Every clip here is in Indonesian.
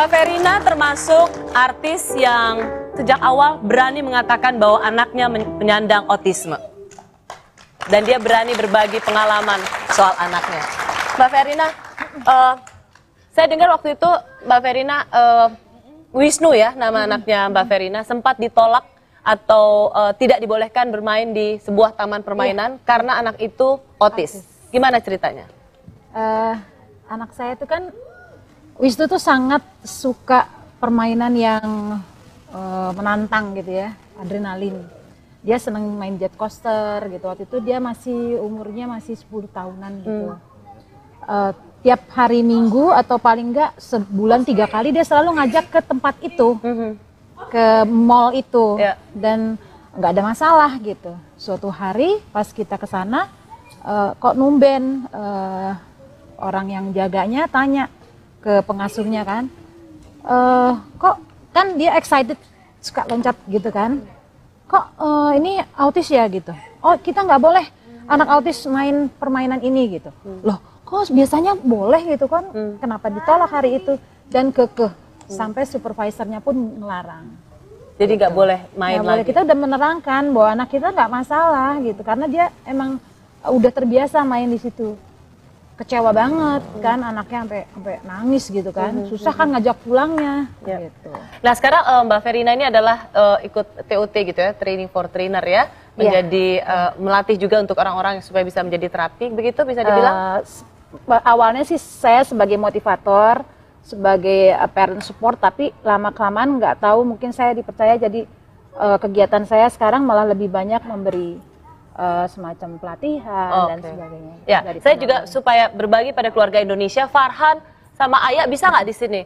Mbak Verina termasuk artis yang sejak awal berani mengatakan bahwa anaknya penyandang autisme. Dan dia berani berbagi pengalaman soal anaknya. Mbak Verina, saya dengar waktu itu Mbak Verina, Wisnu ya nama anaknya Mbak Verina, sempat ditolak atau tidak dibolehkan bermain di sebuah taman permainan karena anak itu autis. Gimana ceritanya? Anak saya itu kan, Wisnu tuh sangat suka permainan yang menantang gitu ya, adrenalin. Dia seneng main jet coaster gitu. Waktu itu dia umurnya masih 10 tahunan gitu. Tiap hari Minggu atau paling enggak sebulan 3 kali dia selalu ngajak ke tempat itu, ke mall itu, dan nggak ada masalah gitu. Suatu hari pas kita ke sana, kok numben orang yang jaganya tanya ke pengasuhnya kan, kok kan dia excited suka loncat gitu kan, kok ini autis ya gitu. Oh kita nggak boleh anak autis main permainan ini gitu. Loh kok biasanya boleh gitu kan, kenapa ditolak hari itu, dan kekeh sampai supervisornya pun ngelarang. Jadi nggak boleh main lagi. Kita udah menerangkan bahwa anak kita nggak masalah gitu, karena dia emang udah terbiasa main di situ. Kecewa banget kan anaknya sampai nangis gitu kan, susah kan ngajak pulangnya gitu. Nah sekarang Mbak Verina ini adalah ikut TOT gitu ya, training for trainer ya, menjadi melatih juga untuk orang-orang supaya bisa menjadi terapi, begitu bisa dibilang? Awalnya sih saya sebagai motivator, sebagai parent support, tapi lama-kelamaan nggak tahu mungkin saya dipercaya jadi kegiatan saya sekarang malah lebih banyak memberi semacam pelatihan dan sebagainya. Ya, saya juga supaya berbagi pada keluarga Indonesia, Farhan sama Ayah bisa nggak di sini?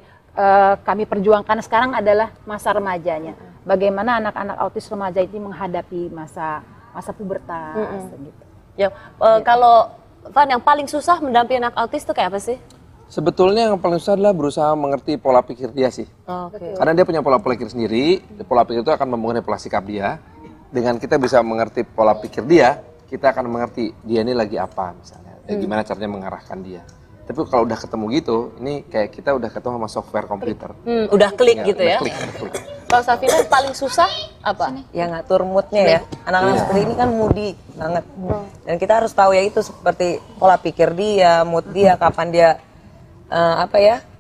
Kami perjuangkan sekarang adalah masa remajanya. Bagaimana anak-anak autis remaja ini menghadapi masa pubertas gitu. Ya, kalau Van yang paling susah mendampingi anak autis itu kayak apa sih? Sebetulnya yang paling susah adalah berusaha mengerti pola pikir dia sih. Karena dia punya pola pikir sendiri, pola pikir itu akan mempengaruhi pola sikap dia. Dengan kita bisa mengerti pola pikir dia, kita akan mengerti dia ini lagi apa misalnya, dan gimana caranya mengarahkan dia. Tapi kalau udah ketemu gitu, ini kayak kita udah ketemu sama software komputer. Udah klik gitu ya? Klik. Kalau Safina paling susah apa? Ya ngatur moodnya ya. Anak-anak seperti ini kan moody banget. Dan kita harus tahu ya itu seperti pola pikir dia, mood dia, kapan dia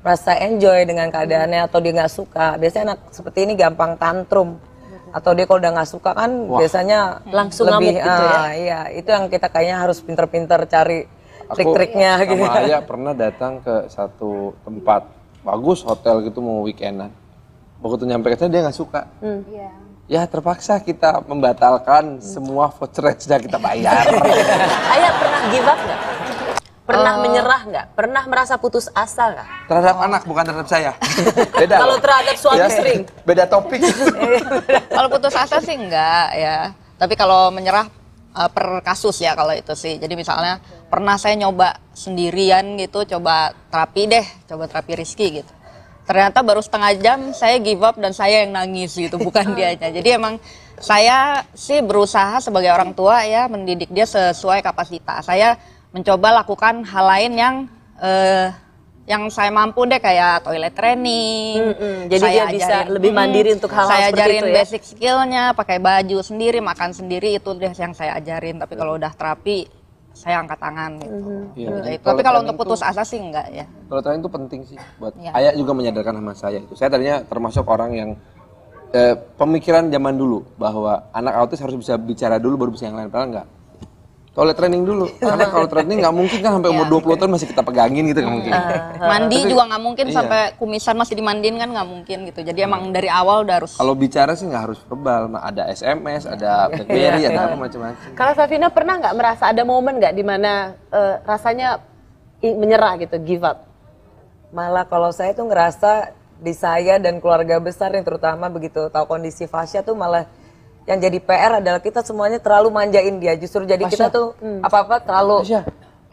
merasa enjoy dengan keadaannya atau dia nggak suka. Biasanya anak seperti ini gampang tantrum. Atau dia kalau udah nggak suka kan biasanya langsung lebih, ngamuk gitu ya? Iya, itu yang kita kayaknya harus pinter-pinter cari trik-triknya gitu. Sama Ayah pernah datang ke satu tempat bagus, hotel gitu, mau weekendan. Begitu nyampe ke sana dia nggak suka. Ya terpaksa kita membatalkan semua voucher yang sudah kita bayar. Ayah pernah give up nggak? Pernah menyerah nggak? Pernah merasa putus asa nggak? Terhadap anak, bukan terhadap saya. Beda. Kalau terhadap suami istri? Beda topik. Kalau putus asa sih enggak ya. Tapi kalau menyerah per kasus ya kalau itu sih. Jadi misalnya pernah saya nyoba sendirian gitu, coba terapi Rizky gitu. Ternyata baru setengah jam saya give up dan saya yang nangis gitu, bukan dianya. Jadi emang saya sih berusaha sebagai orang tua ya mendidik dia sesuai kapasitas. Saya mencoba lakukan hal lain yang saya mampu deh, kayak toilet training. Jadi saya dia bisa lebih mandiri untuk hal-hal saya seperti ajarin itu ya? basic skillnya, pakai baju sendiri, makan sendiri, itu deh yang saya ajarin. Tapi kalau udah terapi saya angkat tangan gitu. Tapi kalau untuk putus asa sih enggak ya. Kalau training itu penting sih buat Ayah juga menyadarkan sama saya itu. Saya tadinya termasuk orang yang pemikiran zaman dulu bahwa anak autis harus bisa bicara dulu baru bisa yang lain, padahal enggak. Toilet training dulu, karena kalau training nggak mungkin kan sampai umur 20 tahun masih kita pegangin gitu, nggak mungkin. Mandi juga nggak mungkin, sampai kumisan masih dimandiin kan nggak mungkin gitu. Jadi emang dari awal udah harus. Kalau bicara sih nggak harus verbal, ada SMS, ada BlackBerry, ada apa macam-macam. Kalau Safina pernah nggak merasa ada momen nggak di mana rasanya menyerah gitu, give up? Malah kalau saya tuh ngerasa di saya dan keluarga besar yang terutama begitu tahu kondisi Fasya tuh malah yang jadi PR adalah kita semuanya terlalu manjain dia. Justru jadi kita tuh apa-apa terlalu,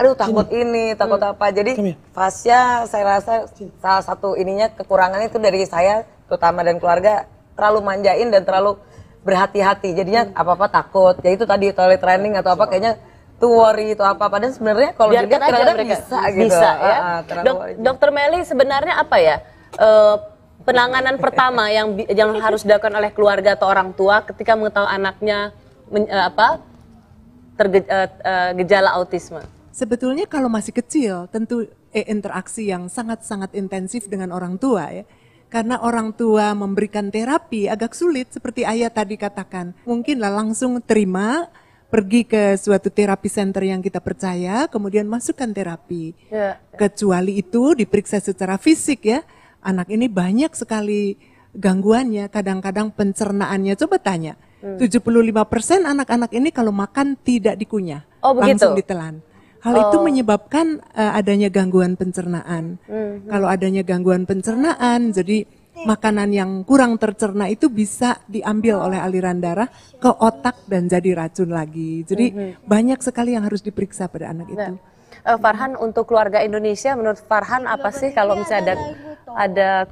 aduh takut ini, takut apa. Jadi Fasya saya rasa salah satu ininya kekurangannya itu dari saya terutama dan keluarga terlalu manjain dan terlalu berhati-hati. Jadinya apa-apa takut. Ya itu tadi toilet training atau apa kayaknya tuh worry itu apa. Padahal sebenarnya kalau dilihat kadang-kadang bisa gitu. Bisa ya. Dokter Meli sebenarnya apa ya? penanganan pertama yang harus dilakukan oleh keluarga atau orang tua ketika mengetahui anaknya gejala autisme? Sebetulnya kalau masih kecil tentu interaksi yang sangat-sangat intensif dengan orang tua ya. Karena orang tua memberikan terapi agak sulit seperti Ayah tadi katakan. Mungkinlah langsung terima, pergi ke suatu terapi center yang kita percaya, kemudian masukkan terapi. Ya. Kecuali itu diperiksa secara fisik ya. Anak ini banyak sekali gangguannya, kadang-kadang pencernaannya. Coba tanya, 75% anak-anak ini kalau makan tidak dikunyah, Oh, begitu? langsung ditelan. Hal itu menyebabkan adanya gangguan pencernaan. Kalau adanya gangguan pencernaan, jadi makanan yang kurang tercerna itu bisa diambil oleh aliran darah ke otak dan jadi racun lagi. Jadi banyak sekali yang harus diperiksa pada anak itu. Farhan, untuk keluarga Indonesia, menurut Farhan apa sih kalau misalnya ada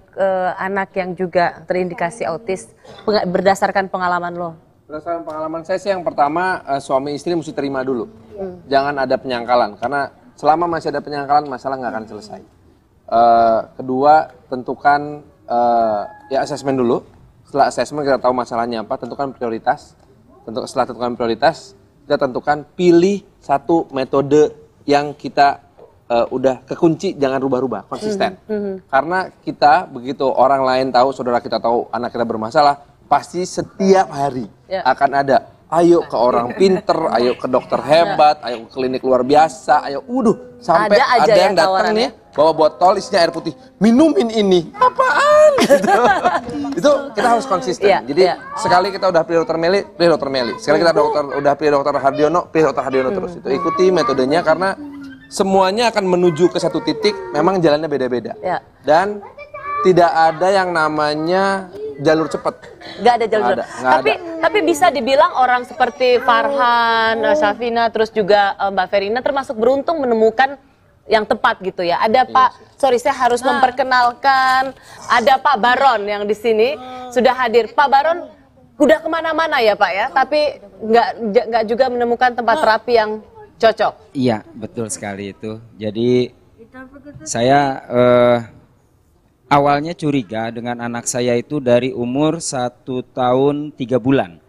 anak yang juga terindikasi autis berdasarkan pengalaman lo? Berdasarkan pengalaman saya sih yang pertama suami istri mesti terima dulu. Jangan ada penyangkalan karena selama masih ada penyangkalan masalah nggak akan selesai. Kedua, tentukan ya asesmen dulu. Setelah asesmen kita tahu masalahnya apa, tentukan prioritas. Setelah tentukan prioritas, kita tentukan pilih satu metode yang kita udah kekunci, jangan rubah-rubah, konsisten. Karena kita begitu orang lain tahu, saudara kita tahu anak kita bermasalah, pasti setiap hari akan ada, ayo ke orang pinter, ayo ke dokter hebat, ayo ke klinik luar biasa, ayo sampai ada yang datang nih bawa botol isinya air putih, minumin ini, apaan gitu. Itu kita harus konsisten. Jadi sekali kita udah pilih dokter Meli, pilih dokter Meli. Sekali kita udah pilih dokter Hardiono, pilih dokter Hardiono terus. Itu ikuti metodenya karena semuanya akan menuju ke satu titik, memang jalannya beda-beda. Dan tidak ada yang namanya jalur cepat. Nggak ada jalur cepat. Tapi bisa dibilang orang seperti Farhan, Syafina, terus juga Mbak Verina termasuk beruntung menemukan yang tepat gitu ya. Ada saya harus memperkenalkan, ada Pak Baron yang di sini sudah hadir. Pak Baron udah kemana-mana ya Pak ya, tapi nggak juga menemukan tempat terapi yang cocok. Iya, betul sekali itu. Jadi saya awalnya curiga dengan anak saya itu dari umur 1 tahun 3 bulan.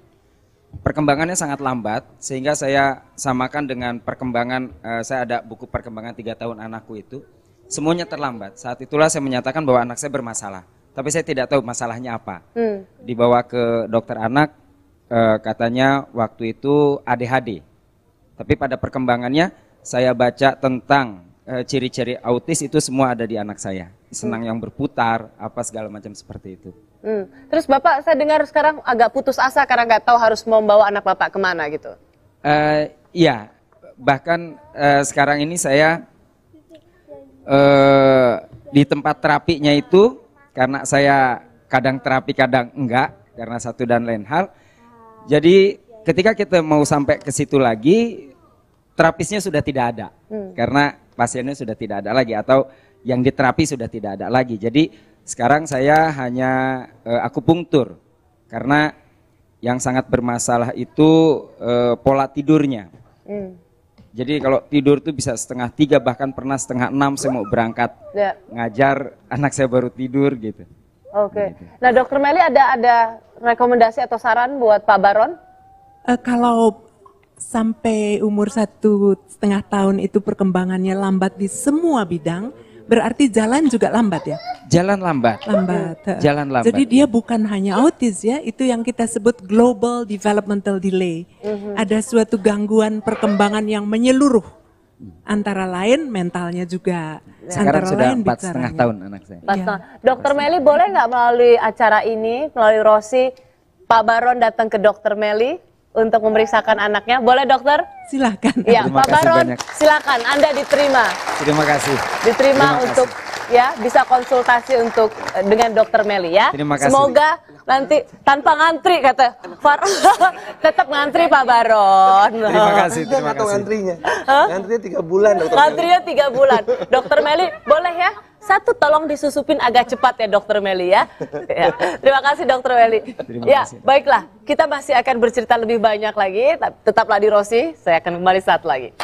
Perkembangannya sangat lambat sehingga saya samakan dengan perkembangan, saya ada buku perkembangan 3 tahun anakku itu. Semuanya terlambat. Saat itulah saya menyatakan bahwa anak saya bermasalah. Tapi saya tidak tahu masalahnya apa. Dibawa ke dokter anak, katanya waktu itu ADHD. Tapi pada perkembangannya saya baca tentang ciri-ciri autis itu semua ada di anak saya. Senang yang berputar, apa segala macam seperti itu. Terus Bapak, saya dengar sekarang agak putus asa karena nggak tahu harus membawa anak Bapak kemana gitu. Iya, bahkan sekarang ini saya di tempat terapinya itu, karena saya kadang terapi kadang enggak, karena satu dan lain hal. Jadi ketika kita mau sampai ke situ lagi, terapisnya sudah tidak ada, karena pasiennya sudah tidak ada lagi, atau yang diterapi sudah tidak ada lagi. Jadi sekarang saya hanya akupunktur, karena yang sangat bermasalah itu pola tidurnya. Jadi kalau tidur tuh bisa 2:30, bahkan pernah 5:30 saya mau berangkat ngajar, anak saya baru tidur gitu. Oke. Nah Dokter Meli ada rekomendasi atau saran buat Pak Baron? Kalau sampai umur 1,5 tahun itu perkembangannya lambat di semua bidang, berarti jalan juga lambat ya? Jalan lambat. Jalan lambat. Jadi dia bukan hanya autis ya, itu yang kita sebut global developmental delay. Ada suatu gangguan perkembangan yang menyeluruh. Antara lain mentalnya juga. Sekarang antara sudah lain 4,5 tahun anak saya. Dokter Meli, boleh nggak melalui acara ini, melalui Rosi, Pak Baron datang ke Dokter Meli untuk memeriksakan anaknya? Boleh dokter? Silakan. Ya, Terima Pak kasih Baron, banyak. silakan. Anda diterima. Terima kasih. Diterima Terima untuk bisa konsultasi untuk dengan Dokter Meli ya. Terima kasih. Semoga nanti tanpa ngantri kata tetap ngantri Pak Baron. Terima kasih. Terima kasih. Ngantrinya. Ngantrinya 3 bulan dokter. Ngantrinya 3 bulan. Dokter Meli, boleh ya? Satu tolong disusupin agak cepat ya Dokter Meli ya. Terima kasih Dokter Meli. Kasih. Baiklah, kita masih akan bercerita lebih banyak lagi. Tetaplah di Rosi, saya akan kembali saat lagi.